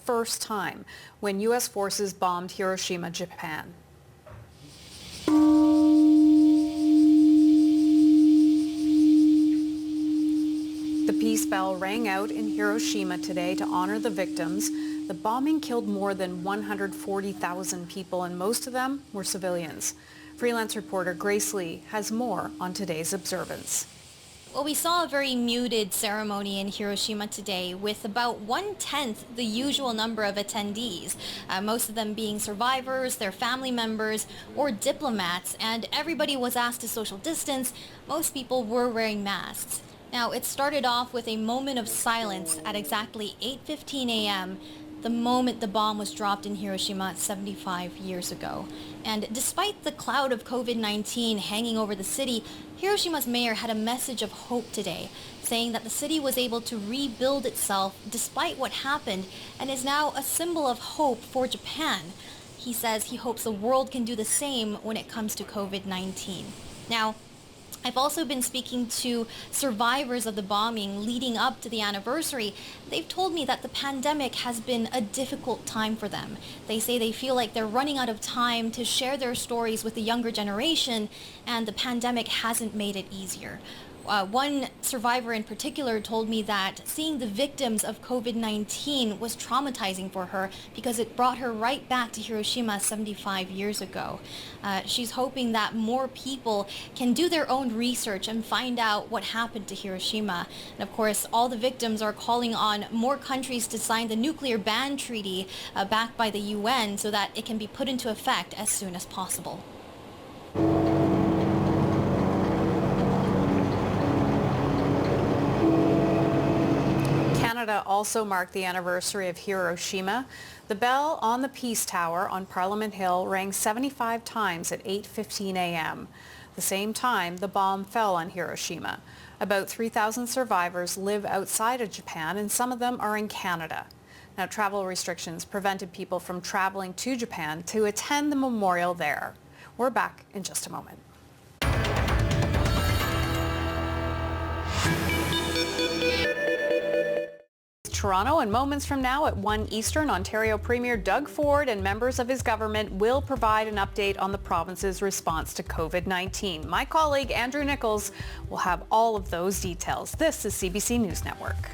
first time when U.S. forces bombed Hiroshima, Japan. The peace bell rang out in Hiroshima today to honor the victims. The bombing killed more than 140,000 people, and most of them were civilians. Freelance reporter Grace Lee has more on today's observance. Well, we saw a very muted ceremony in Hiroshima today with about 1/10 the usual number of attendees, most of them being survivors, their family members, or diplomats, and everybody was asked to social distance. Most people were wearing masks. Now, it started off with a moment of silence at exactly 8:15 a.m., the moment the bomb was dropped in Hiroshima 75 years ago. And despite the cloud of COVID-19 hanging over the city, Hiroshima's mayor had a message of hope today, saying that the city was able to rebuild itself despite what happened and is now a symbol of hope for Japan. He says he hopes the world can do the same when it comes to COVID-19. Now, I've also been speaking to survivors of the bombing leading up to the anniversary. They've told me that the pandemic has been a difficult time for them. They say they feel like they're running out of time to share their stories with the younger generation, and the pandemic hasn't made it easier. One survivor in particular told me that seeing the victims of COVID-19 was traumatizing for her because it brought her right back to Hiroshima 75 years ago. She's hoping that more people can do their own research and find out what happened to Hiroshima. And of course, all the victims are calling on more countries to sign the nuclear ban treaty backed by the UN so that it can be put into effect as soon as possible. Canada also marked the anniversary of Hiroshima. The bell on the Peace Tower on Parliament Hill rang 75 times at 8:15 a.m., the same time the bomb fell on Hiroshima. About 3,000 survivors live outside of Japan, and some of them are in Canada. Now, travel restrictions prevented people from traveling to Japan to attend the memorial there. We're back in just a moment. Toronto, and moments from now at 1 Eastern, Ontario Premier Doug Ford and members of his government will provide an update on the province's response to COVID-19. My colleague Andrew Nichols will have all of those details. This is CBC News Network.